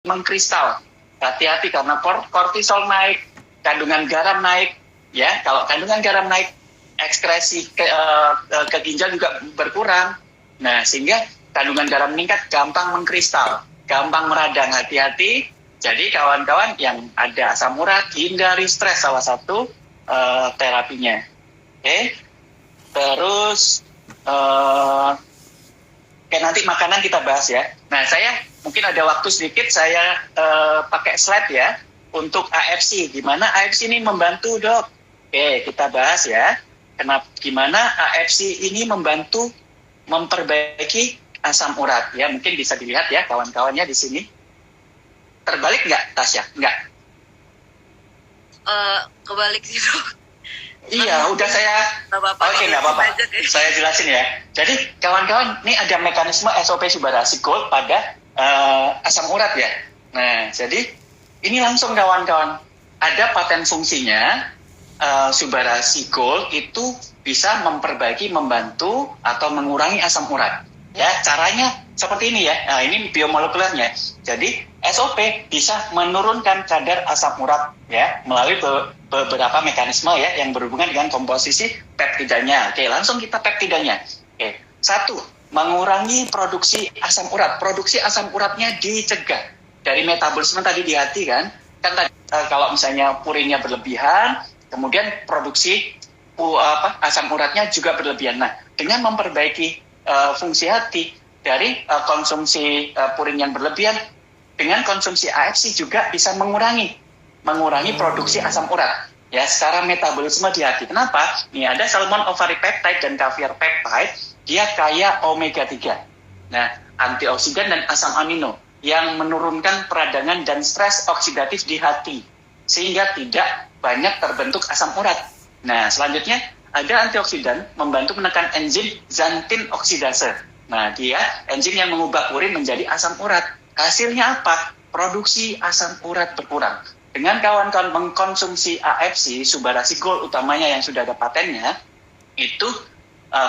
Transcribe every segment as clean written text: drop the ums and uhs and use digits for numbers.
mengkristal. Hati-hati karena kortisol naik, kandungan garam naik, ya. Kalau kandungan garam naik, ekskresi ke ginjal juga berkurang. Nah, sehingga kandungan garam meningkat, gampang mengkristal, gampang meradang. Hati-hati. Jadi kawan-kawan yang ada asam urat, hindari stres, salah satu terapinya. Oke. Terus nanti makanan kita bahas ya. Nah, saya mungkin ada waktu sedikit, saya pakai slide ya untuk AFC. Gimana AFC ini membantu, Dok? Oke, kita bahas ya. Gimana AFC ini membantu memperbaiki asam urat ya. Mungkin bisa dilihat ya kawan-kawannya di sini. Terbalik nggak, Tasya? Nggak? Kebalik sih, Dok. Iya, udah saya. Oke, nggak apa-apa. Saya jelasin ya. Jadi kawan-kawan, ini ada mekanisme SOP Subbarasi Gold pada asam urat ya. Nah, jadi ini langsung kawan-kawan. Ada paten fungsinya, Subbarasi Gold itu bisa memperbaiki, membantu atau mengurangi asam urat. Ya, caranya seperti ini ya. Nah, ini biomolekulernya. Jadi SOP bisa menurunkan kadar asam urat ya melalui beberapa mekanisme ya yang berhubungan dengan komposisi peptidanya. Oke, langsung kita peptidanya. Oke, 1, mengurangi produksi asam urat. Produksi asam uratnya dicegah dari metabolisme tadi di hati kan. Kan tadi, kalau misalnya purinnya berlebihan, kemudian produksi asam uratnya juga berlebihan. Nah, dengan memperbaiki fungsi hati dari konsumsi purin yang berlebihan, dengan konsumsi AFC juga bisa mengurangi produksi asam urat ya secara metabolisme di hati. Kenapa? Nih ada salmon ovary peptide dan caviar peptide, dia kaya omega 3. Nah, antioksidan dan asam amino yang menurunkan peradangan dan stres oksidatif di hati sehingga tidak banyak terbentuk asam urat. Nah, selanjutnya ada antioksidan membantu menekan enzim xanthin oksidase. Nah, dia enzim yang mengubah purin menjadi asam urat. Hasilnya apa? Produksi asam urat berkurang. Dengan kawan-kawan mengkonsumsi AFC, Subbarasi Gold utamanya yang sudah ada patennya, itu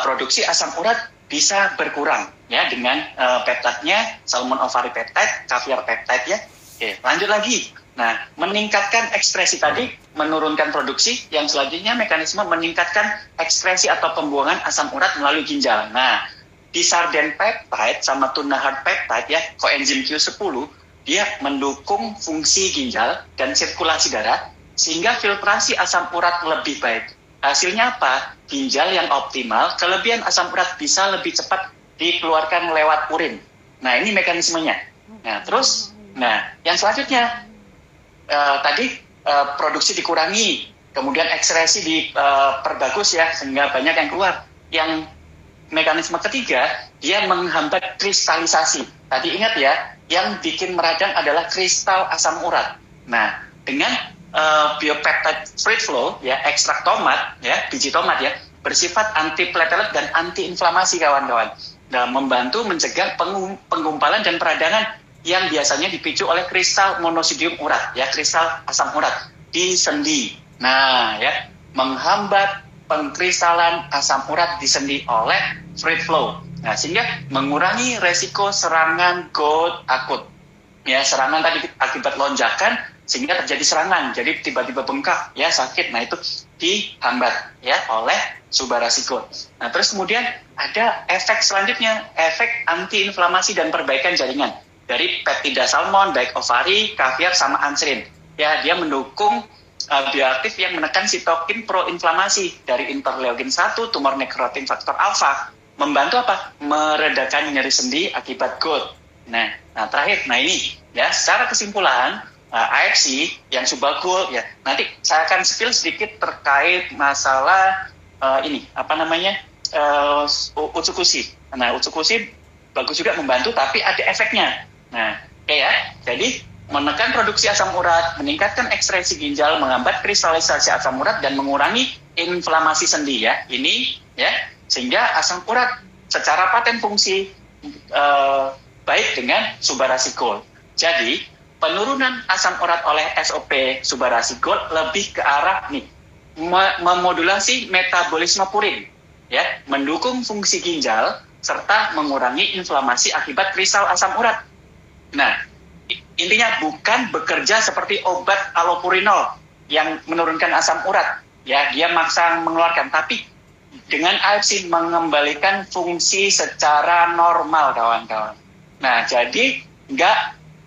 produksi asam urat bisa berkurang ya dengan peptidenya, salmon ovary peptide, caviar peptide ya. Oke, lanjut lagi. Nah, meningkatkan ekskresi tadi, menurunkan produksi, yang selanjutnya mekanisme meningkatkan ekskresi atau pembuangan asam urat melalui ginjal. Nah, di sarden peptide sama tuna hard peptide ya, koenzim Q10, dia mendukung fungsi ginjal dan sirkulasi darah sehingga filtrasi asam urat lebih baik. Hasilnya apa? Ginjal yang optimal, kelebihan asam urat bisa lebih cepat dikeluarkan lewat urin. Nah, ini mekanismenya. Nah, terus, yang selanjutnya produksi dikurangi, kemudian ekskresi diperbagus ya sehingga banyak yang keluar. Yang mekanisme ketiga, dia menghambat kristalisasi. Tadi ingat ya, yang bikin meradang adalah kristal asam urat. Nah, dengan biopeptide free flow, ya, ekstrak tomat, ya, biji tomat ya, bersifat anti-platelet dan anti-inflamasi kawan-kawan. Dan membantu mencegah penggumpalan dan peradangan yang biasanya dipicu oleh kristal monosidium urat, ya, kristal asam urat di sendi. Nah, ya, menghambat pengkristalan asam urat di sendi oleh free flow. Nah, sehingga mengurangi resiko serangan gout akut. Ya, serangan tadi akibat lonjakan sehingga terjadi serangan, jadi tiba-tiba bengkak, ya, sakit. Nah, itu dihambat ya oleh Subbarasi Gold. Nah, terus kemudian ada efek selanjutnya, efek anti-inflamasi dan perbaikan jaringan dari peptida salmon, baik ovary, caviar, sama anserin. Ya, dia mendukung bioaktif yang menekan sitokin proinflamasi dari interleukin 1, tumor nekrotin faktor alfa, membantu apa? Meredakan nyeri sendi akibat gout. Nah terakhir, ini ya secara kesimpulan AFC yang Subbarasi ya. Nanti saya akan spill sedikit terkait masalah Utsukushi. Nah, Utsukushi bagus juga membantu, tapi ada efeknya. Nah, ya, jadi menekan produksi asam urat, meningkatkan ekskresi ginjal, menghambat kristalisasi asam urat, dan mengurangi inflamasi sendi ya. Ini ya, sehingga asam urat secara paten fungsi baik dengan Subbarasi Gold. Jadi penurunan asam urat oleh SOP Subbarasi Gold lebih ke arah memodulasi metabolisme purin, ya, mendukung fungsi ginjal serta mengurangi inflamasi akibat kristal asam urat. Nah, intinya bukan bekerja seperti obat allopurinol yang menurunkan asam urat. Ya, dia maksa mengeluarkan, tapi dengan AFC mengembalikan fungsi secara normal, kawan-kawan. Nah, jadi nggak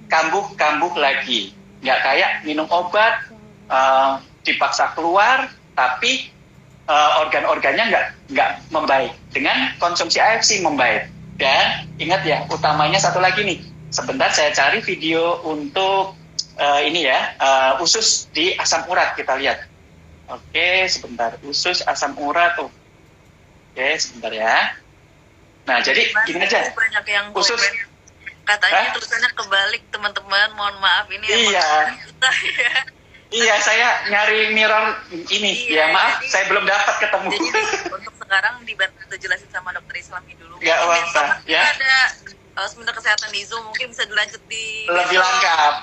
kambuh-kambuh lagi. Nggak kayak minum obat, dipaksa keluar, tapi organ-organnya nggak membaik. Dengan konsumsi AFC membaik. Dan ingat ya, utamanya satu lagi nih. Sebentar saya cari video untuk usus di asam urat, kita lihat. Oke, sebentar. Usus asam urat tuh. Oke, sebentar ya. Nah, jadi gini aja. Banyak yang usus katanya tulisannya kebalik, teman-teman. Mohon maaf ini. Iya. Iya, saya nyari mirror ini. Iya, ya maaf, jadi, saya belum dapat ketemu. Jadi untuk sekarang dibantu jelasin sama dokter Islami dulu. Nggak apa-apa, ya. Ada sebentar kesehatan di Zoom, mungkin bisa dilanjut di lebih lengkap.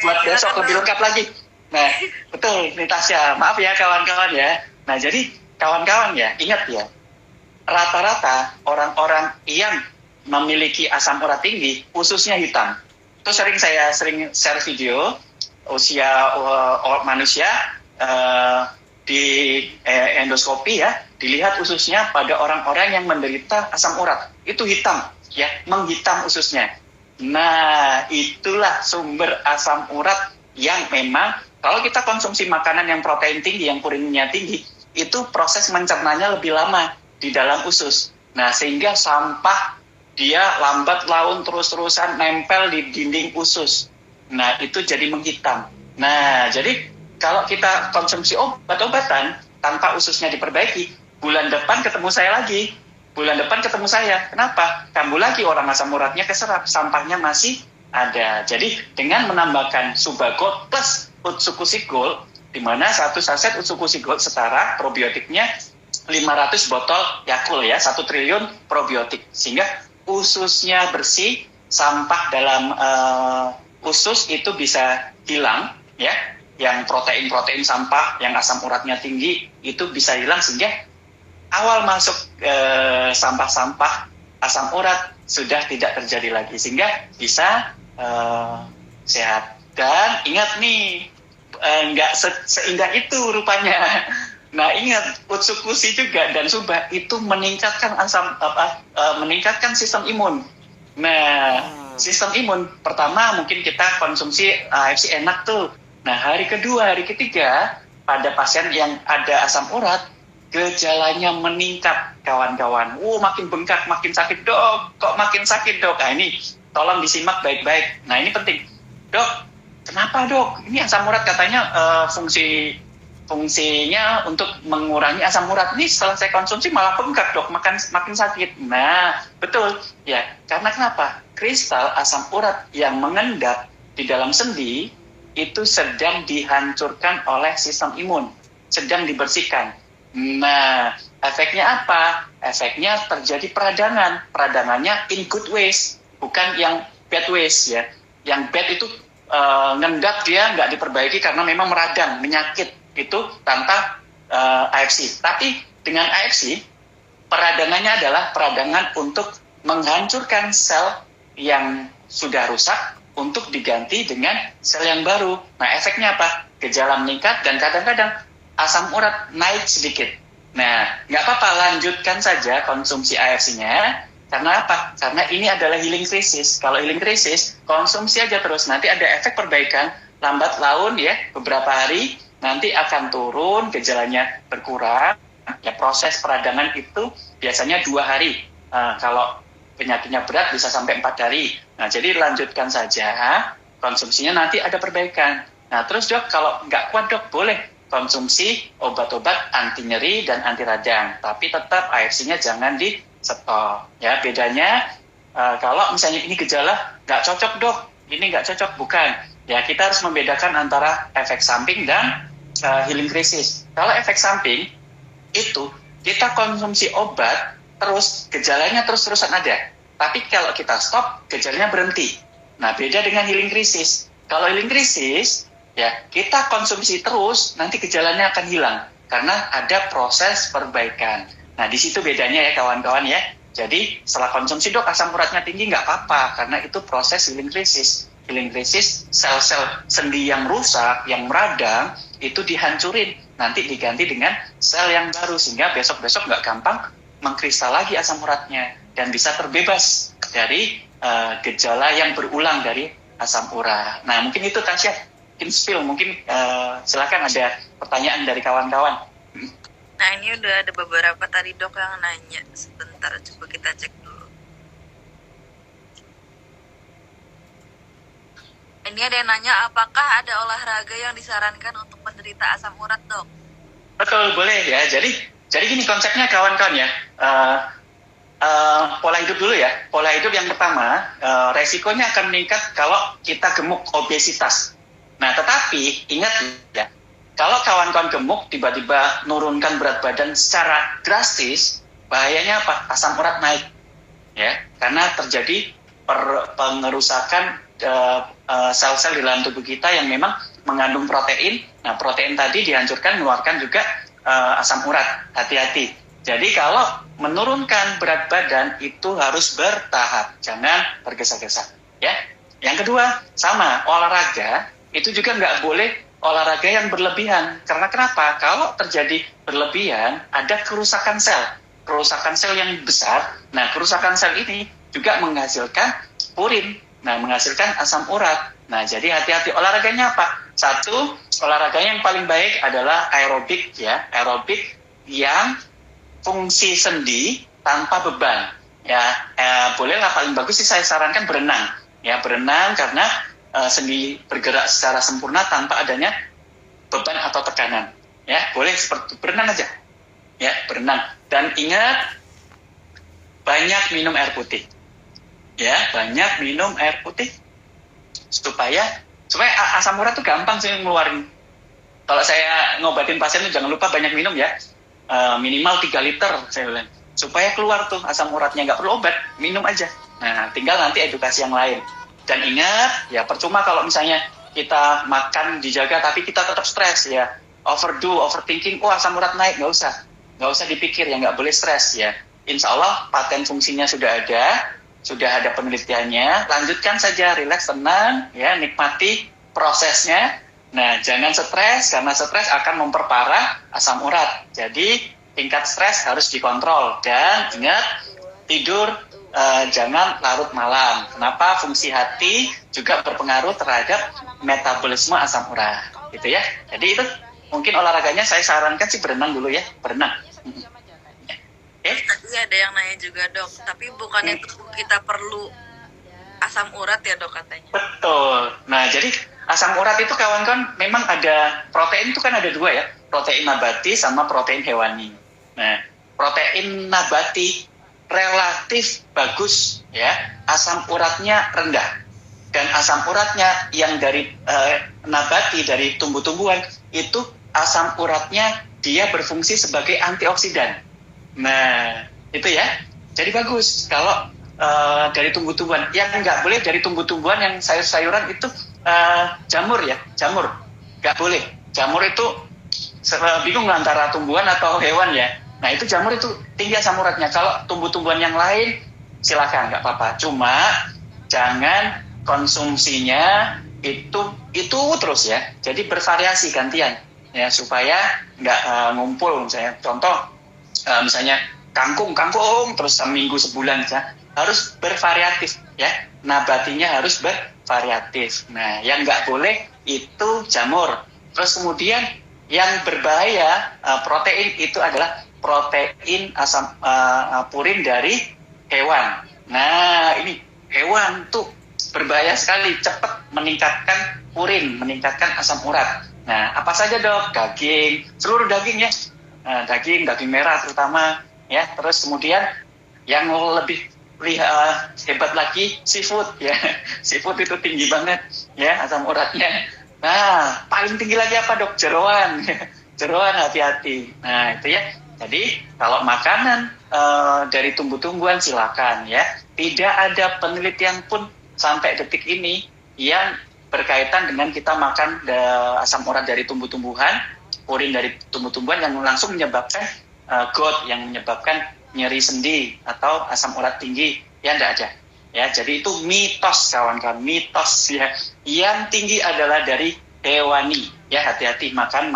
Buat besok lebih lengkap lagi. Nah, betul, ini Tasya. Maaf ya kawan-kawan ya. Nah, jadi kawan-kawan ya, ingat ya. Rata-rata orang-orang yang memiliki asam urat tinggi, ususnya hitam. Itu saya sering share video usia manusia di endoskopi ya, dilihat ususnya pada orang-orang yang menderita asam urat. Itu hitam, ya, menghitam ususnya. Nah, itulah sumber asam urat yang memang kalau kita konsumsi makanan yang protein tinggi, yang purinnya tinggi, itu proses mencernanya lebih lama di dalam usus. Nah, sehingga sampah dia lambat laun terus-terusan nempel di dinding usus. Nah, itu jadi menghitam. Nah, jadi kalau kita konsumsi obat-obatan tanpa ususnya diperbaiki, bulan depan ketemu saya lagi. Bulan depan ketemu saya. Kenapa? Kambuh lagi orang asam uratnya keserap, sampahnya masih ada. Jadi dengan menambahkan Subagol plus Utsukushi Gold, di mana satu saset Utsukushi Gold setara probiotiknya 500 botol Yakult ya, 1 triliun probiotik. Sehingga ususnya bersih, sampah dalam usus itu bisa hilang ya, yang protein-protein sampah, yang asam uratnya tinggi itu bisa hilang, sehingga awal masuk sampah-sampah asam urat sudah tidak terjadi lagi, sehingga bisa sehat. Dan ingat nih, nggak seindah itu rupanya. Nah, ingat Utsukushi juga dan Suba itu meningkatkan meningkatkan sistem imun. Nah, sistem imun pertama mungkin kita konsumsi AFC enak tuh. Nah, hari kedua, hari ketiga pada pasien yang ada asam urat, gejalanya meningkat, kawan-kawan. Makin bengkak, makin sakit, dok. Kok makin sakit, dok? Nah, ini tolong disimak baik-baik. Nah, ini penting. Dok, kenapa, dok? Ini asam urat katanya fungsinya untuk mengurangi asam urat. Ini setelah saya konsumsi malah bengkak, dok, makin sakit. Nah, betul. Ya, karena kenapa? Kristal asam urat yang mengendap di dalam sendi itu sedang dihancurkan oleh sistem imun, sedang dibersihkan. Nah, efeknya apa? Efeknya terjadi peradangan. Peradangannya in good ways, bukan yang bad ways ya. Yang bad itu ngendap, dia nggak diperbaiki karena memang meradang, menyakit. Itu tanpa AFC. Tapi dengan AFC, peradangannya adalah peradangan untuk menghancurkan sel yang sudah rusak untuk diganti dengan sel yang baru. Nah, efeknya apa? Gejala meningkat dan kadang-kadang asam urat naik sedikit. Nah, nggak apa-apa, lanjutkan saja konsumsi AFC-nya. Karena apa? Karena ini adalah healing crisis. Kalau healing crisis, konsumsi aja terus. Nanti ada efek perbaikan, lambat laun ya, beberapa hari, nanti akan turun, gejalanya berkurang. Ya, proses peradangan itu biasanya 2 hari. Kalau penyakitnya berat bisa sampai 4 hari. Nah, jadi lanjutkan saja, konsumsinya nanti ada perbaikan. Nah, terus dok, kalau nggak kuat dok, boleh konsumsi obat-obat anti nyeri dan anti radang. Tapi tetap AFC-nya jangan di stop. Ya, bedanya kalau misalnya ini gejala nggak cocok dok, ini nggak cocok, bukan. Ya, kita harus membedakan antara efek samping dan healing crisis. Kalau efek samping itu kita konsumsi obat terus gejalanya terus-terusan ada. Tapi kalau kita stop, gejalanya berhenti. Nah, beda dengan healing crisis. Kalau healing crisis, ya kita konsumsi terus, nanti gejalanya akan hilang karena ada proses perbaikan. Nah, di situ bedanya ya kawan-kawan ya. Jadi setelah konsumsi dok asam uratnya tinggi nggak apa-apa karena itu proses healing krisis. Healing krisis, sel-sel sendi yang rusak, yang meradang itu dihancurin, nanti diganti dengan sel yang baru sehingga besok-besok nggak gampang mengkristal lagi asam uratnya dan bisa terbebas dari gejala yang berulang dari asam urat. Nah mungkin itu Tasya, mungkin spill, mungkin silakan ada pertanyaan dari kawan-kawan. Nah ini udah ada beberapa tadi dok yang nanya, sebentar coba kita cek dulu. Ini ada yang nanya, apakah ada olahraga yang disarankan untuk penderita asam urat dok? Betul, boleh ya. Jadi gini konsepnya kawan-kawan ya. Pola hidup dulu ya. Pola hidup yang pertama, resikonya akan meningkat kalau kita gemuk, obesitas. Nah, tetapi ingat ya, kalau kawan-kawan gemuk tiba-tiba nurunkan berat badan secara drastis, bahayanya apa? Asam urat naik. Ya, karena terjadi pengerusakan sel-sel di dalam tubuh kita yang memang mengandung protein. Nah, protein tadi dihancurkan, mengeluarkan juga asam urat. Hati-hati. Jadi kalau menurunkan berat badan itu harus bertahap, jangan tergesa-gesa. Ya. Yang kedua, sama olahraga itu juga nggak boleh olahraga yang berlebihan. Karena kenapa? Kalau terjadi berlebihan, ada kerusakan sel yang besar. Nah, kerusakan sel ini juga menghasilkan purin. Nah, menghasilkan asam urat. Nah, jadi hati-hati. Olahraganya apa? Satu, olahraganya yang paling baik adalah aerobik ya. Aerobik yang fungsi sendi tanpa beban. Ya, bolehlah paling bagus sih saya sarankan berenang. Ya, berenang karena sendi bergerak secara sempurna tanpa adanya beban atau tekanan. Ya, boleh seperti berenang aja. Ya, berenang. Dan ingat, banyak minum air putih. Ya, banyak minum air putih supaya asam urat tuh gampang sih ngeluarin. Kalau saya ngobatin pasien tuh jangan lupa banyak minum ya, minimal 3 liter saya bilang, supaya keluar tuh asam uratnya, nggak perlu obat, minum aja. Nah, tinggal nanti edukasi yang lain. Dan ingat ya, percuma kalau misalnya kita makan dijaga tapi kita tetap stres ya, overthinking, asam urat naik, nggak usah dipikir ya, nggak boleh stres ya. Insya Allah paten fungsinya sudah ada penelitiannya, lanjutkan saja, rileks, tenang, ya, nikmati prosesnya. Nah, jangan stres, karena stres akan memperparah asam urat. Jadi, tingkat stres harus dikontrol. Dan ingat, tidur jangan larut malam. Kenapa? Fungsi hati juga berpengaruh terhadap metabolisme asam urat. Gitu ya. Jadi itu mungkin olahraganya saya sarankan sih berenang dulu ya, berenang. Tadi ada yang nanya juga dok, tapi bukannya kita perlu asam urat ya dok katanya? Betul. Nah jadi asam urat itu kawan-kawan memang ada, protein itu kan ada 2 ya, protein nabati sama protein hewani. Nah protein nabati relatif bagus ya, asam uratnya rendah. Dan asam uratnya yang dari nabati, dari tumbuh-tumbuhan, itu asam uratnya dia berfungsi sebagai antioksidan. Nah, itu ya. Jadi bagus kalau dari tumbuh-tumbuhan. Yang nggak boleh dari tumbuh-tumbuhan yang sayur-sayuran itu jamur ya, jamur. Nggak boleh. Jamur itu bingung antara tumbuhan atau hewan ya. Nah, itu jamur itu tinggi asam uratnya. Kalau tumbuh-tumbuhan yang lain, silakan, nggak apa-apa. Cuma jangan konsumsinya itu terus ya. Jadi bervariasi gantian ya, supaya nggak ngumpul misalnya. Contoh, misalnya kangkung terus seminggu sebulan ya, harus bervariatif ya, nabatinya harus bervariatif. Nah yang nggak boleh itu jamur. Terus kemudian yang berbahaya protein itu adalah protein asam purin dari hewan. Nah ini hewan tuh berbahaya sekali, cepat meningkatkan purin, meningkatkan asam urat. Nah apa saja dok? Daging, seluruh daging ya. Daging merah terutama ya. Terus kemudian yang lebih hebat lagi seafood ya. Seafood itu tinggi banget ya asam uratnya. Nah paling tinggi lagi apa dok? Jeroan. Jeroan, hati-hati. Nah itu ya. Jadi kalau makanan dari tumbuh-tumbuhan silakan ya. Tidak ada penelitian pun sampai detik ini yang berkaitan dengan kita makan asam urat dari tumbuh-tumbuhan, purin dari tumbuh-tumbuhan yang langsung menyebabkan GOUT, yang menyebabkan nyeri sendi atau asam urat tinggi, ya enggak ada. Ya, jadi itu mitos kawan-kawan, mitos ya. Yang tinggi adalah dari hewani. Ya, hati-hati makan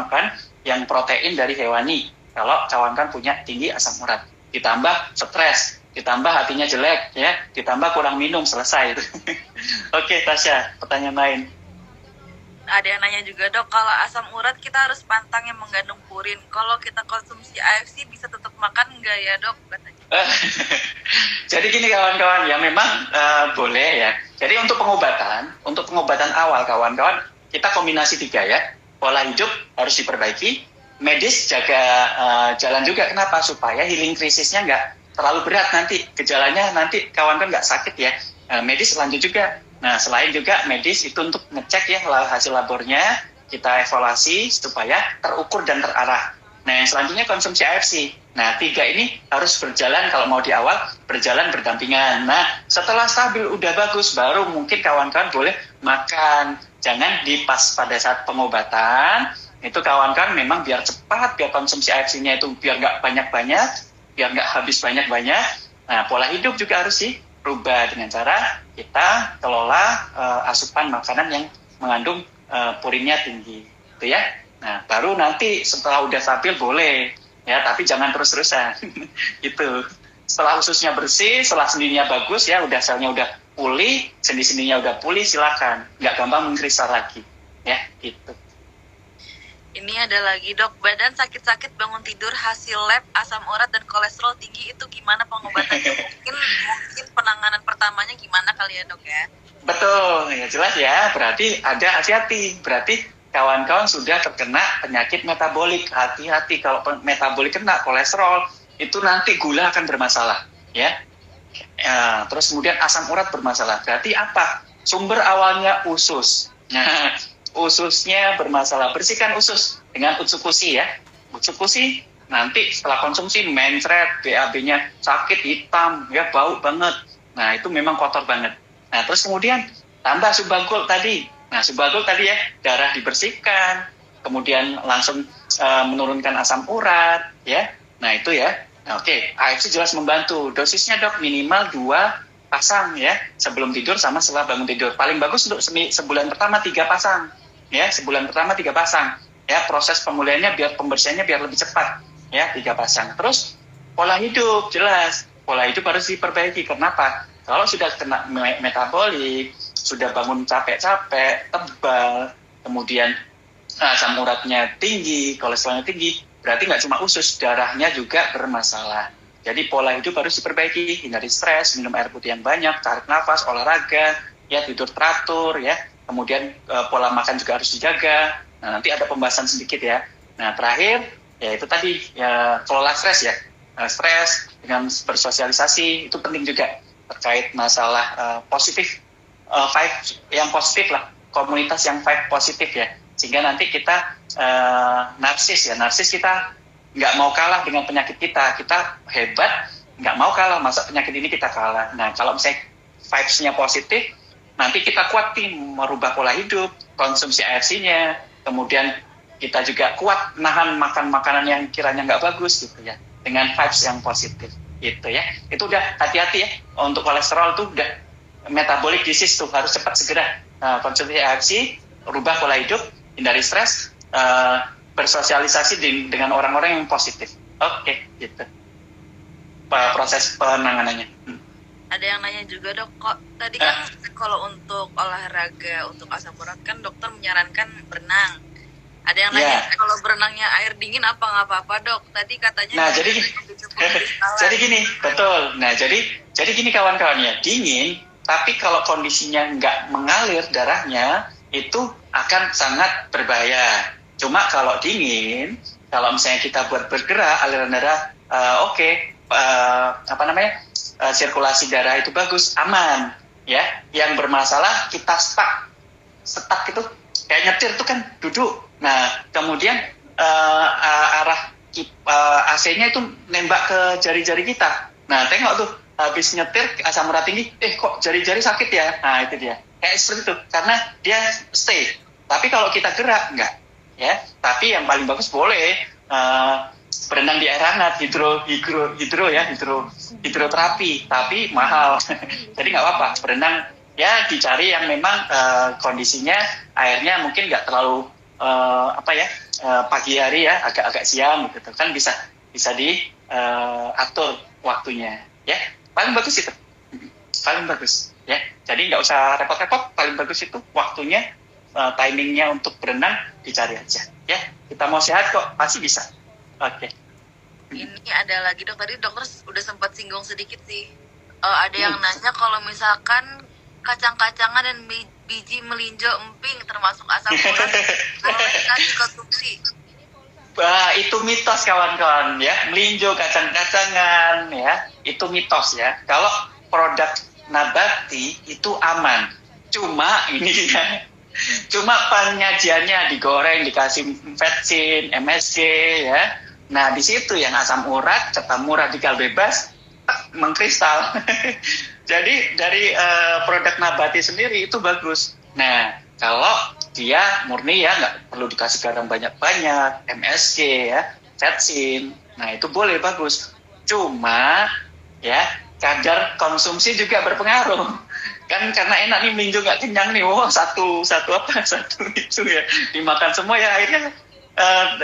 yang protein dari hewani. Kalau kawan-kawan punya tinggi asam urat, ditambah stres, ditambah hatinya jelek, ya, ditambah kurang minum, selesai itu. Oke, Tasya, pertanyaan lain. Ada yang nanya juga, Dok, kalau asam urat kita harus pantang yang mengandung purin. Kalau kita konsumsi AFC bisa tetap makan nggak ya, Dok? Jadi gini kawan-kawan, ya memang boleh ya. Jadi untuk pengobatan awal kawan-kawan, kita kombinasi 3 ya. Pola hidup harus diperbaiki, medis jaga jalan juga. Kenapa? Supaya healing krisisnya nggak terlalu berat nanti. Gejalanya nanti kawan-kawan nggak sakit ya. Medis lanjut juga. Nah, selain juga medis itu untuk ngecek ya hasil labornya, kita evaluasi supaya terukur dan terarah. Nah, yang selanjutnya konsumsi AFC. Nah, 3 ini harus berjalan, kalau mau di awal, berjalan berdampingan. Nah, setelah stabil, udah bagus, baru mungkin kawan-kawan boleh makan. Jangan dipas pada saat pengobatan, itu kawan-kawan memang biar cepat, biar konsumsi AFC-nya itu biar nggak banyak-banyak, biar nggak habis banyak-banyak. Nah, pola hidup juga harus dirubah dengan cara kita kelola asupan makanan yang mengandung purinnya tinggi. Itu ya. Nah, baru nanti setelah udah stabil boleh, ya, tapi jangan terus-terusan. Gitu. Setelah ususnya bersih, setelah sendinya bagus, ya, udah selnya udah pulih, sendi-sendinya udah pulih, silakan. Nggak gampang mengkristal lagi. Ya, gitu. Ini ada lagi, Dok, badan sakit-sakit bangun tidur hasil lab asam urat dan kolesterol tinggi, itu gimana pengobatannya? mungkin penanganan pertamanya gimana kali ya, Dok ya? Betul, ya jelas ya. Berarti ada hati-hati. Berarti kawan-kawan sudah terkena penyakit metabolik. Hati-hati kalau metabolik kena kolesterol, itu nanti gula akan bermasalah, ya. Terus kemudian asam urat bermasalah. Berarti apa? Sumber awalnya usus. Nah, ususnya bermasalah. Bersihkan usus dengan utsukushi ya. Utsukushi nanti setelah konsumsi mencret, BAB-nya sakit, hitam, ya, bau banget. Nah, itu memang kotor banget. Nah, terus kemudian tambah subagul tadi. Nah, subagul tadi ya, darah dibersihkan, kemudian langsung menurunkan asam urat, ya. Nah, itu ya. Nah, oke, AFC jelas membantu. Dosisnya, Dok, minimal 2 pasang ya, sebelum tidur sama setelah bangun tidur. Paling bagus untuk sebulan pertama 3 pasang. Ya, sebulan pertama 3 pasang. Ya, proses pemulihannya biar pembersihannya biar lebih cepat. Ya, 3 pasang. Terus pola hidup jelas. Pola hidup harus diperbaiki. Kenapa? Kalau sudah kena metabolik, sudah bangun capek-capek, tebal, kemudian asam uratnya tinggi, kolesterolnya tinggi, berarti nggak cuma usus, darahnya juga bermasalah. Jadi pola hidup harus diperbaiki, hindari stres, minum air putih yang banyak, tarik nafas, olahraga, ya, tidur teratur, ya. Kemudian pola makan juga harus dijaga. Nah, nanti ada pembahasan sedikit ya. Nah, terakhir, ya itu tadi, ya, kelola stres ya. Stres dengan bersosialisasi, itu penting juga. Terkait masalah positif, vibe yang positif lah. Komunitas yang vibe positif ya. Sehingga nanti kita narsis kita nggak mau kalah dengan penyakit kita hebat, nggak mau kalah, masa penyakit ini kita kalah. Nah, kalau misalnya vibes-nya positif, nanti kita kuat merubah pola hidup, konsumsi AFC-nya, kemudian kita juga kuat nahan makan makanan yang kiranya nggak bagus gitu ya, dengan vibes yang positif gitu ya. Itu udah hati-hati ya, untuk kolesterol tuh udah metabolic disease tuh harus cepat segera konsumsi AFC, rubah pola hidup, hindari stres, bersosialisasi dengan orang-orang yang positif. Oke, gitu. Proses penanganannya. Ada yang nanya juga, Dok, kok tadi kan kalau untuk olahraga, untuk asam urat kan dokter menyarankan berenang. Ada yang nanya kalau berenangnya air dingin apa nggak apa-apa, Dok? Tadi katanya. Nah, jadi gini, betul. Nah, jadi gini kawan-kawan ya, dingin, tapi kalau kondisinya nggak mengalir darahnya, itu akan sangat berbahaya. Cuma kalau dingin, kalau misalnya kita buat bergerak, aliran darah sirkulasi darah itu bagus, aman, ya. Yang bermasalah kita stuck itu kayak nyetir itu kan duduk. Nah, kemudian arah AC-nya itu nembak ke jari-jari kita. Nah, tengok tuh, habis nyetir asam urat tinggi, kok jari-jari sakit ya? Nah, itu dia. Kayak seperti itu, karena dia stay. Tapi kalau kita gerak, enggak. Ya, tapi yang paling bagus boleh berenang di air hangat, hidroterapi, tapi mahal. Jadi nggak apa-apa, berenang ya dicari yang memang kondisinya airnya mungkin nggak terlalu pagi hari ya, agak siang gitu kan, bisa diatur waktunya ya. Paling bagus itu, paling bagus ya. Jadi nggak usah repot-repot, paling bagus itu waktunya, timingnya untuk berenang dicari aja ya. Kita mau sehat kok, pasti bisa. Oke. Ini ada lagi dok, tadi dokter udah sempat singgung sedikit sih. Ada yang nanya kalau misalkan kacang-kacangan dan biji melinjo emping termasuk asam urat boleh dikasih konsumsi? Itu mitos kawan-kawan ya, melinjo kacang-kacangan ya, itu mitos ya. Kalau produk nabati itu aman, cuma ini ya, cuma penyajiannya digoreng, dikasih vetsin, MSG ya. Nah di situ yang asam urat ketemu radikal bebas mengkristal. Jadi dari produk nabati sendiri itu bagus. Nah kalau dia murni ya nggak perlu dikasih garam banyak-banyak, MSG ya, vetsin, nah itu boleh bagus. Cuma ya kadar konsumsi juga berpengaruh. Kan karena enak nih melinjo nggak kenyang nih, satu itu ya dimakan semua ya, akhirnya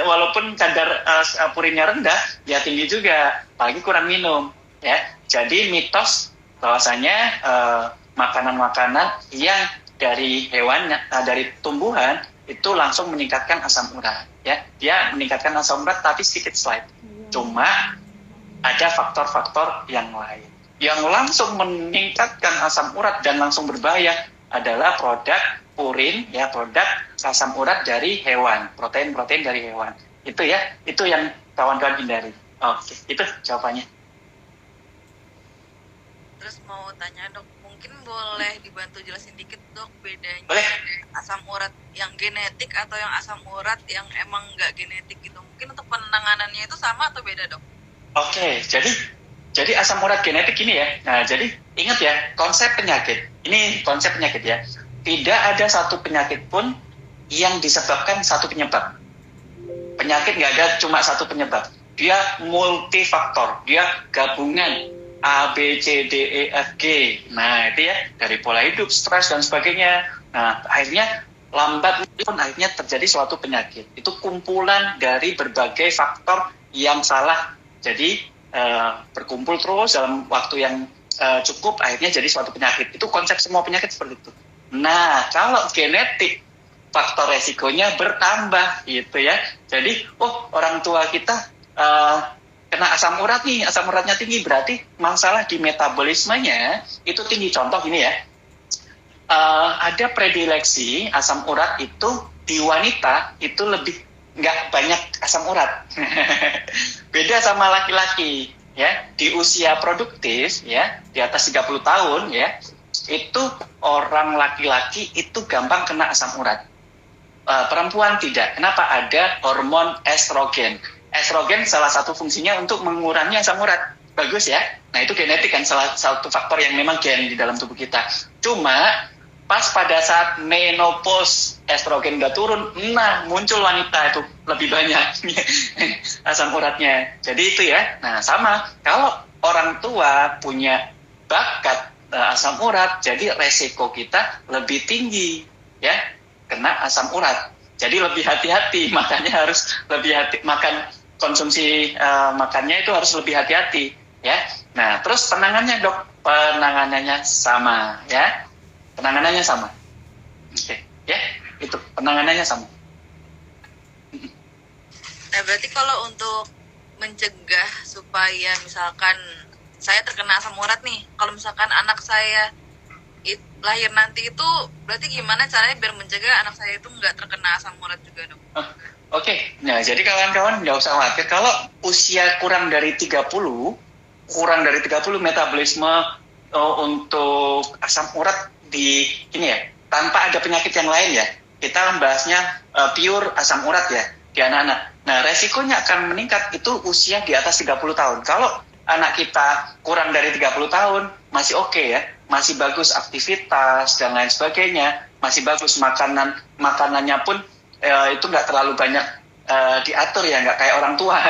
walaupun kadar purinnya rendah ya tinggi juga, apalagi kurang minum ya. Jadi mitos bahwasanya makanan-makanan yang dari hewan, dari tumbuhan itu langsung meningkatkan asam urat ya. Dia meningkatkan asam urat tapi sedikit slide. Cuma ada faktor-faktor yang lain yang langsung meningkatkan asam urat dan langsung berbahaya adalah produk purin ya, produk asam urat dari hewan, protein-protein dari hewan. Itu ya, itu yang kawan-kawan hindari. Oke, itu jawabannya. Terus mau tanya dok, mungkin boleh dibantu jelasin dikit dok bedanya boleh. Asam urat yang genetik atau yang asam urat yang emang nggak genetik gitu. Mungkin untuk penanganannya itu sama atau beda dok? Oke, jadi asam urat genetik ini ya. Nah, jadi ingat ya, konsep penyakit. Ini konsep penyakit ya. Tidak ada satu penyakit pun yang disebabkan satu penyebab. Penyakit nggak ada cuma satu penyebab. Dia multifaktor. Dia gabungan A, B, C, D, E, F, G. Nah, itu ya. Dari pola hidup, stres, dan sebagainya. Nah, akhirnya lambat pun akhirnya terjadi suatu penyakit. Itu kumpulan dari berbagai faktor yang salah. Jadi, berkumpul terus dalam waktu yang cukup, akhirnya jadi suatu penyakit. Itu konsep semua penyakit seperti itu. Nah, kalau genetik, faktor resikonya bertambah gitu ya. Jadi, orang tua kita kena asam urat nih, asam uratnya tinggi, berarti masalah di metabolismenya itu tinggi. Contoh gini ya, ada predileksi asam urat itu di wanita itu lebih nggak banyak asam urat. Beda sama laki-laki ya, di usia produktif ya, di atas 30 tahun ya, itu orang laki-laki itu gampang kena asam urat. Perempuan tidak. Kenapa? Ada hormon estrogen. Estrogen salah satu fungsinya untuk mengurangi asam urat. Bagus ya. Nah itu genetik kan, salah satu faktor yang memang gen di dalam tubuh kita. Cuma pas pada saat menopause estrogen udah turun, nah muncul wanita itu lebih banyak asam uratnya. Jadi itu ya. Nah sama, kalau orang tua punya bakat asam urat, jadi resiko kita lebih tinggi ya kena asam urat. Jadi lebih hati-hati, makanya harus lebih makan, konsumsi makannya itu harus lebih hati-hati ya. Nah terus penanganannya dok, penanganannya sama ya. Penanganannya sama. Oke, ya, itu penanganannya sama. Nah, berarti kalau untuk mencegah supaya misalkan saya terkena asam urat nih, kalau misalkan anak saya lahir nanti itu, berarti gimana caranya biar mencegah anak saya itu nggak terkena asam urat juga, dok? Oke. Nah, jadi kawan-kawan nggak usah khawatir. Kalau usia kurang dari 30 metabolisme untuk asam urat di ini ya, tanpa ada penyakit yang lain ya, kita membahasnya pure asam urat ya di anak-anak. Nah resikonya akan meningkat itu usia di atas 30 tahun. Kalau anak kita kurang dari 30 tahun masih oke ya, masih bagus aktivitas dan lain sebagainya, masih bagus makanannya pun itu nggak terlalu banyak diatur ya, nggak kayak orang tua.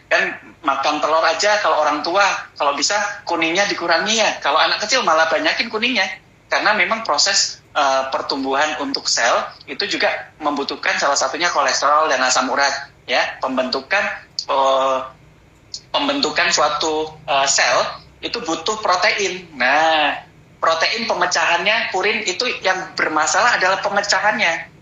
Kan makan telur aja kalau orang tua, kalau bisa kuningnya dikurangi ya. Kalau anak kecil malah banyakin kuningnya. Karena memang proses pertumbuhan untuk sel itu juga membutuhkan salah satunya kolesterol dan asam urat ya. Pembentukan suatu sel itu butuh protein. Nah, protein pemecahannya, purin itu yang bermasalah adalah pemecahannya,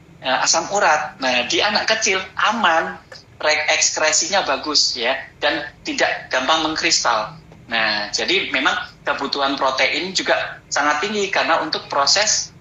asam urat. Nah, di anak kecil aman, ekskresinya bagus ya, dan tidak gampang mengkristal. Nah, jadi memang kebutuhan protein juga sangat tinggi karena untuk proses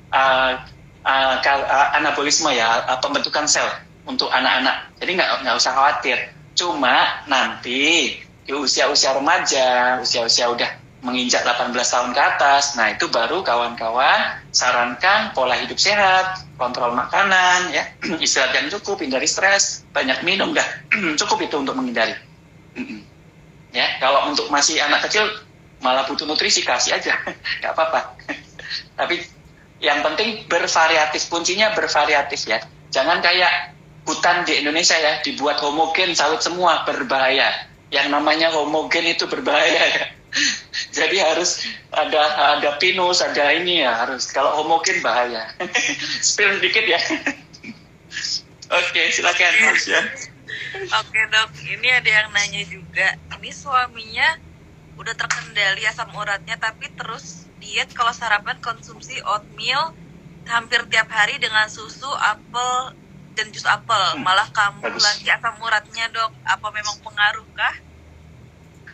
anabolisme ya, pembentukan sel untuk anak-anak. Jadi nggak usah khawatir. Cuma nanti di usia-usia remaja, usia-usia udah menginjak 18 tahun ke atas, nah itu baru kawan-kawan sarankan pola hidup sehat, kontrol makanan, ya, istirahat yang cukup, hindari stres, banyak minum, dah cukup itu untuk menghindari. Ya, kalau untuk masih anak kecil malah butuh nutrisi, kasih aja, nggak apa-apa. Tapi yang penting bervariatif, kuncinya bervariatif ya. Jangan kayak hutan di Indonesia ya, dibuat homogen sawit semua, berbahaya. Yang namanya homogen itu berbahaya ya. Jadi harus ada pinus, ada ini ya, harus. Kalau homogen bahaya. Spill sedikit ya. Oke, silakan Mas ya. Oke dok, ini ada yang nanya juga. Ini suaminya udah terkendali asam uratnya, tapi terus diet kalau sarapan konsumsi oatmeal hampir tiap hari dengan susu, apel, dan jus apel. Malah kambuh lagi asam uratnya dok. Apa memang pengaruh kah?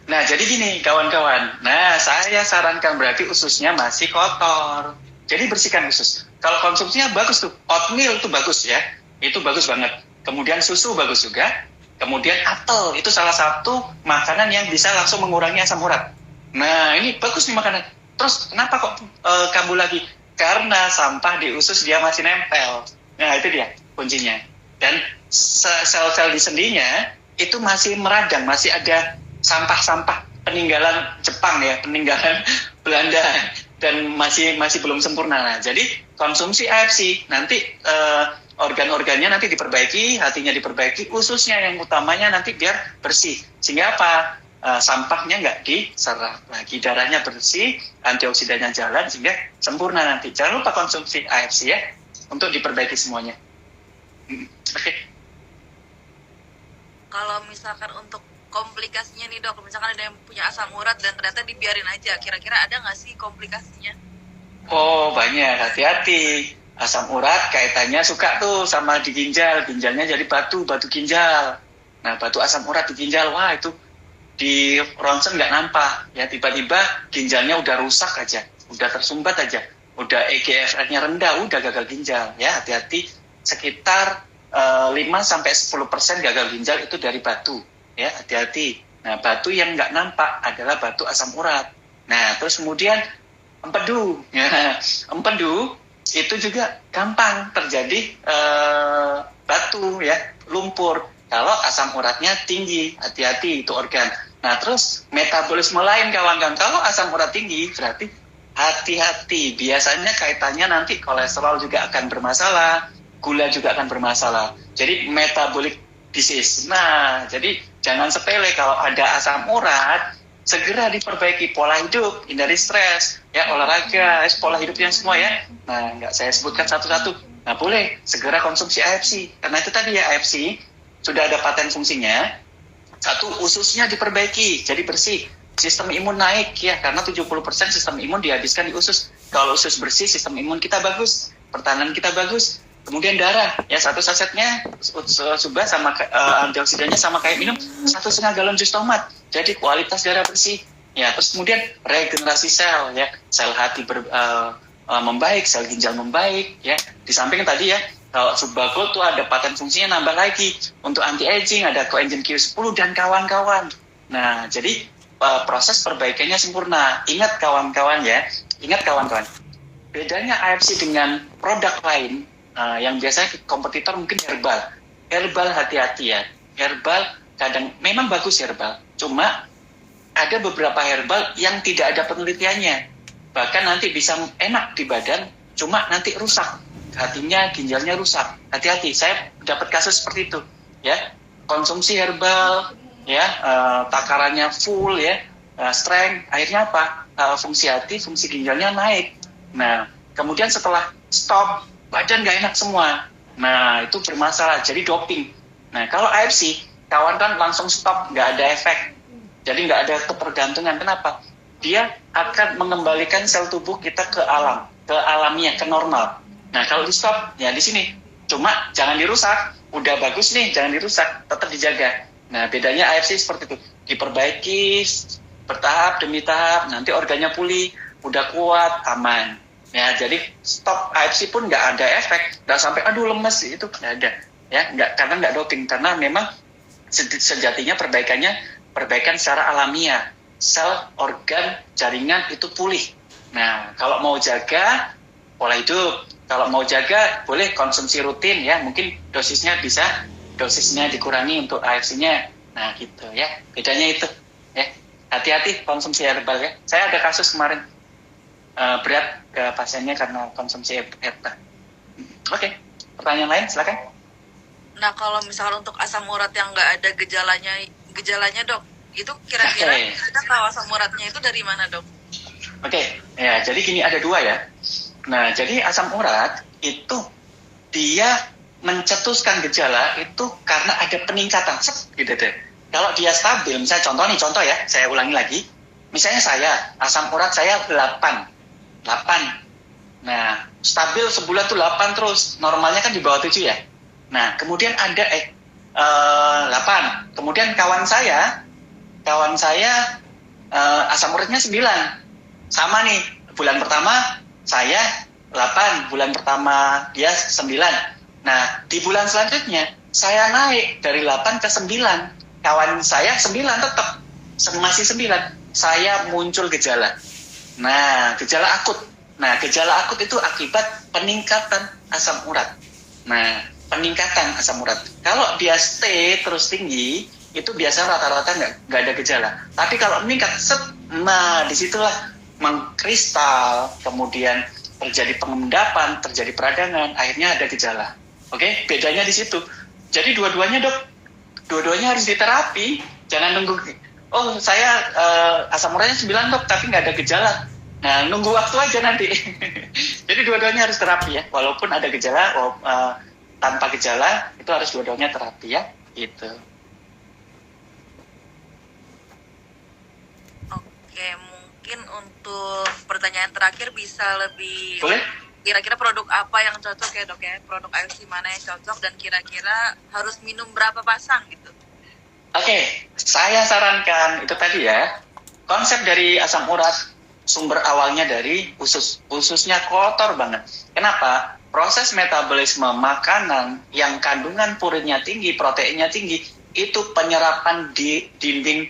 Nah, jadi gini kawan-kawan. Nah, saya sarankan berarti ususnya masih kotor. Jadi bersihkan usus. Kalau konsumsinya bagus tuh, oatmeal itu bagus ya. Itu bagus banget. Kemudian susu bagus juga. Kemudian apel, itu salah satu makanan yang bisa langsung mengurangi asam urat. Nah, ini bagus nih makanan. Terus kenapa kok kambuh lagi? Karena sampah di usus dia masih nempel. Nah, itu dia kuncinya. Dan sel-sel di sendinya itu masih meradang, masih ada sampah-sampah peninggalan Jepang ya, peninggalan Belanda, dan masih belum sempurna. Nah, jadi konsumsi AFC nanti organ-organnya nanti diperbaiki, hatinya diperbaiki, ususnya yang utamanya nanti biar bersih. Sehingga apa? Sampahnya nggak diserap lagi, darahnya bersih, antioksidannya jalan, sehingga sempurna nanti. Jangan lupa konsumsi AFC ya, untuk diperbaiki semuanya. Oke. Kalau misalkan untuk komplikasinya nih dok, misalkan ada yang punya asam urat dan ternyata dibiarin aja, kira-kira ada nggak sih komplikasinya? Oh banyak, hati-hati. Asam urat kaitannya suka tuh sama di ginjal, ginjalnya jadi batu ginjal. Nah, batu asam urat di ginjal, wah itu di ronsen nggak nampak, ya tiba-tiba ginjalnya udah rusak aja, udah tersumbat aja, udah EGFR-nya rendah, udah gagal ginjal. Ya hati-hati, sekitar 5-10% gagal ginjal itu dari batu. Ya, hati-hati. Nah, batu yang nggak nampak adalah batu asam urat. Nah, terus kemudian empedu. Ya, empedu itu juga gampang terjadi batu ya, lumpur. Kalau asam uratnya tinggi, hati-hati itu organ. Nah, terus metabolisme lain kawan-kawan. Kalau asam urat tinggi, berarti hati-hati. Biasanya kaitannya nanti kolesterol juga akan bermasalah, gula juga akan bermasalah. Jadi metabolic disease. Nah, jadi jangan sepele kalau ada asam urat, segera diperbaiki pola hidup, hindari stres, ya olahraga, pola hidupnya semua ya. Nah, nggak saya sebutkan satu-satu. Nah, boleh segera konsumsi AFC. Karena itu tadi ya, AFC sudah ada paten fungsinya. Satu, ususnya diperbaiki, jadi bersih. Sistem imun naik ya, karena 70% sistem imun dihabiskan di usus. Kalau usus bersih, sistem imun kita bagus, pertahanan kita bagus. Kemudian darah, ya satu sasetnya subah sama antioksidannya sama kayak minum 1,5 galon jus tomat. Jadi kualitas darah bersih. Ya, terus kemudian regenerasi sel, ya sel hati membaik, sel ginjal membaik, ya. Di samping tadi ya, kalau Subagol tuh ada paten fungsinya nambah lagi untuk anti aging, ada coenzyme Q10 dan kawan-kawan. Nah, jadi proses perbaikannya sempurna. Ingat kawan-kawan ya, bedanya AFC dengan produk lain. Yang biasanya kompetitor mungkin herbal hati-hati ya, herbal kadang memang bagus herbal, cuma ada beberapa herbal yang tidak ada penelitiannya, bahkan nanti bisa enak di badan, cuma nanti rusak hatinya, ginjalnya rusak. Hati-hati, saya dapat kasus seperti itu ya. konsumsi herbal, ya, takarannya full, ya, strength, akhirnya apa? Fungsi hati, fungsi ginjalnya naik. Nah, kemudian setelah stop, badan gak enak semua. Nah, itu bermasalah, jadi doping. Nah, kalau AFC, kawan kan langsung stop, gak ada efek. Jadi nggak ada ketergantungan. Kenapa? Dia akan mengembalikan sel tubuh kita ke alam, ke alamiah, ke normal. Nah, kalau di stop, ya di sini. Cuma jangan dirusak. Udah bagus nih, jangan dirusak. Tetap dijaga. Nah, bedanya AFC seperti itu. Diperbaiki bertahap demi tahap. Nanti organnya pulih, udah kuat, aman. Ya, jadi stop AFC pun nggak ada efek. Nggak sampai, aduh lemes, itu nggak ada. Ya, nggak, karena nggak doping. Karena memang sejatinya perbaikan secara alamiah. Sel, organ, jaringan itu pulih. Nah, kalau mau jaga pola hidup, kalau mau jaga boleh konsumsi rutin, ya, mungkin dosisnya dikurangi untuk AFC-nya. Nah, gitu ya. Bedanya itu, ya. Hati-hati konsumsi herbal, ya. Saya ada kasus kemarin berat ke pasiennya karena konsumsi herbal. Oke, pertanyaan lain silakan. Nah, kalau misalkan untuk asam urat yang nggak ada gejalanya dok, itu kira-kira kita tahu asam uratnya itu dari mana dok? Oke, ya, jadi gini, ada dua, ya. Nah, jadi asam urat itu dia mencetuskan gejala itu karena ada peningkatan, gitu deh. Kalau dia stabil, misalnya contoh ya, saya ulangi lagi. Misalnya asam urat saya 8. Nah, stabil sebulan tuh 8 terus, normalnya kan di bawah 7, ya. Nah, kemudian ada 8. Kemudian kawan saya asam uratnya 9. Sama nih, bulan pertama saya 8, bulan pertama dia 9. Nah, di bulan selanjutnya saya naik dari 8 ke 9. Kawan saya 9 tetap, masih 9. Saya muncul gejala. Nah, gejala akut. Nah, gejala akut itu akibat peningkatan asam urat. Nah, peningkatan asam urat. Kalau dia stay terus tinggi, itu biasanya rata-rata nggak ada gejala. Tapi kalau meningkat, nah disitulah mengkristal, kemudian terjadi pengendapan, terjadi peradangan, akhirnya ada gejala. Oke, bedanya di situ. Jadi dua-duanya dok, dua-duanya harus diterapi. Jangan nunggu, oh saya asam uratnya 9 dok, tapi nggak ada gejala. Nah, nunggu waktu aja nanti. Jadi dua-duanya harus terapi, ya. Walaupun ada gejala, tanpa gejala, itu harus dua-duanya terapi, ya. Gitu. Oke, mungkin untuk pertanyaan terakhir bisa lebih... Boleh? Kira-kira produk apa yang cocok ya dok ya? Produk AFC mana yang cocok dan kira-kira harus minum berapa pasang gitu? Oke, saya sarankan itu tadi, ya. Konsep dari asam urat, sumber awalnya dari usus. Ususnya kotor banget. Kenapa? Proses metabolisme makanan yang kandungan purinnya tinggi, proteinnya tinggi, itu penyerapan di dinding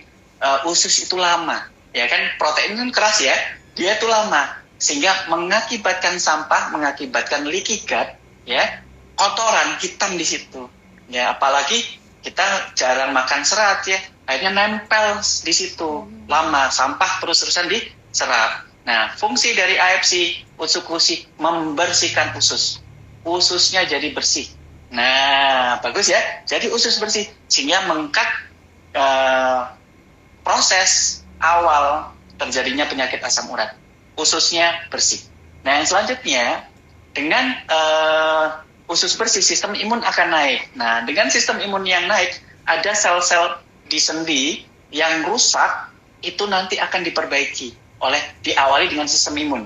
usus itu lama. Ya kan, protein kan keras, ya, dia itu lama, sehingga mengakibatkan sampah, mengakibatkan leaky gut, ya, kotoran hitam di situ, ya. Apalagi kita jarang makan serat, ya, akhirnya nempel di situ lama, sampah terus-terusan diserap. Nah, fungsi dari AFC Utsukushi membersihkan ususnya jadi bersih. Nah, bagus, ya, jadi usus bersih sehingga mengkat proses awal terjadinya penyakit asam urat. Ususnya bersih. Nah, yang selanjutnya, dengan usus bersih, sistem imun akan naik. Nah, dengan sistem imun yang naik, ada sel-sel di sendi yang rusak, itu nanti akan diperbaiki diawali dengan sistem imun.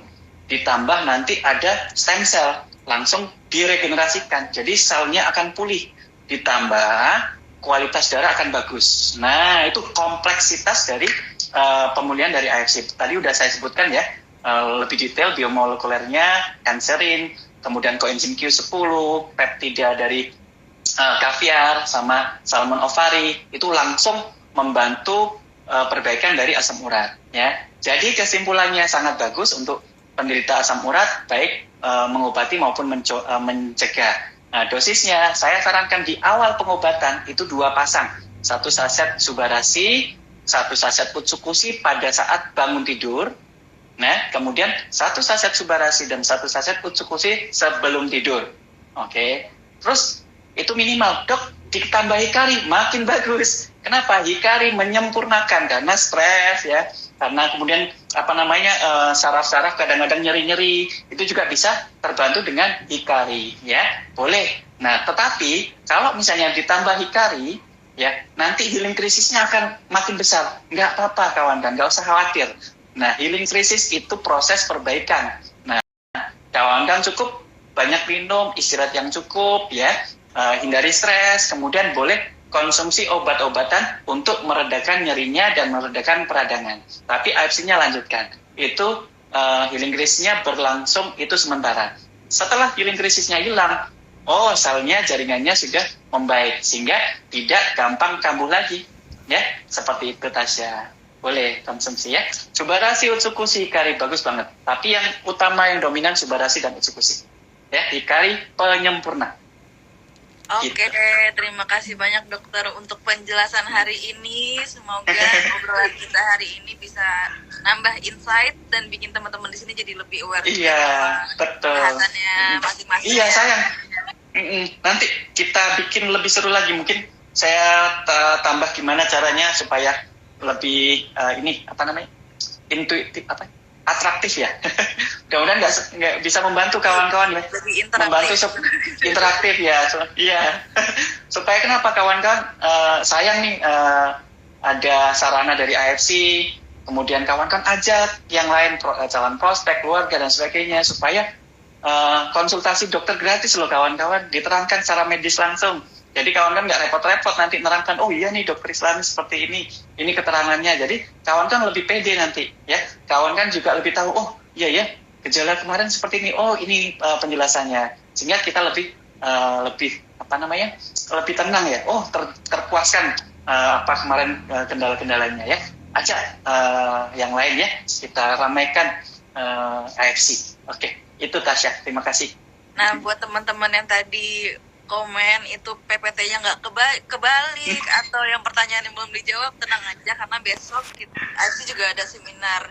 Ditambah nanti ada stem cell, langsung diregenerasikan. Jadi selnya akan pulih. Ditambah kualitas darah akan bagus. Nah, itu kompleksitas dari pemulihan dari AFC. Tadi udah saya sebutkan, ya, lebih detail biomolekulernya, kanserin, kemudian koenzim Q10, peptida dari kaviar, sama salmon ovari, itu langsung membantu perbaikan dari asam urat, ya. Jadi kesimpulannya sangat bagus untuk penderita asam urat, baik mengobati maupun mencegah. Nah, dosisnya saya sarankan di awal pengobatan itu 2 pasang, 1 saset Subarashi, 1 saset Utsukushi pada saat bangun tidur. Nah, kemudian 1 saset Subarashi dan 1 saset Utsukushi sebelum tidur. Oke. Terus itu minimal, dok, ditambah hikari makin bagus. Kenapa? Hikari menyempurnakan karena stres ya, karena kemudian saraf-saraf kadang-kadang nyeri-nyeri, itu juga bisa terbantu dengan hikari ya, boleh. Nah, tetapi kalau misalnya ditambah hikari ya, nanti healing krisisnya akan makin besar. Nggak apa-apa kawan-kawan, nggak usah khawatir. Nah, healing krisis itu proses perbaikan. Nah, kawan-kawan cukup banyak minum, istirahat yang cukup ya, hindari stres, kemudian boleh konsumsi obat-obatan untuk meredakan nyerinya dan meredakan peradangan. Tapi AFC-nya lanjutkan. Itu healing krisisnya berlangsung itu sementara. Setelah healing krisisnya hilang, selnya jaringannya sudah membaik sehingga tidak gampang kambuh lagi. Ya, seperti itu Tasya. Boleh konsumsi ya. Subarashi, Utsukushi, hikari bagus banget. Tapi yang utama yang dominan Subarashi dan Utsukushi. Ya, hikari penyempurna. Oke, terima kasih banyak dokter untuk penjelasan hari ini. Semoga obrolan kita hari ini bisa nambah insight dan bikin teman-teman di sini jadi lebih aware. Iya, betul. Kesehatannya masing-masing. Iya, sayang. Nanti kita bikin lebih seru lagi. Mungkin saya tambah gimana caranya supaya lebih intuitif atraktif ya. Mudah-mudahan nggak bisa membantu kawan-kawan ya. Lebih interaktif. Interaktif ya. Iya. Supaya kenapa kawan-kawan? Sayang nih ada sarana dari AFC, kemudian kawan-kawan ajak yang lain calon prospek, keluarga dan sebagainya supaya konsultasi dokter gratis loh kawan-kawan, diterangkan secara medis langsung. Jadi kawan-kawan nggak repot-repot nanti menerangkan, oh iya nih dokter Islami seperti ini keterangannya. Jadi kawan-kawan lebih pede nanti ya. Kawan-kawan juga lebih tahu, oh iya ya gejala kemarin seperti ini, oh ini penjelasannya. Sehingga kita lebih lebih tenang ya. Oh terpuaskan kemarin kendala-kendalanya ya. Ajak yang lain ya, kita ramaikan AFC. Oke, itu Tasya. Terima kasih. Nah, buat teman-teman yang tadi komen itu PPT-nya nggak kebalik atau yang pertanyaan yang belum dijawab, tenang aja karena besok AFC juga ada seminar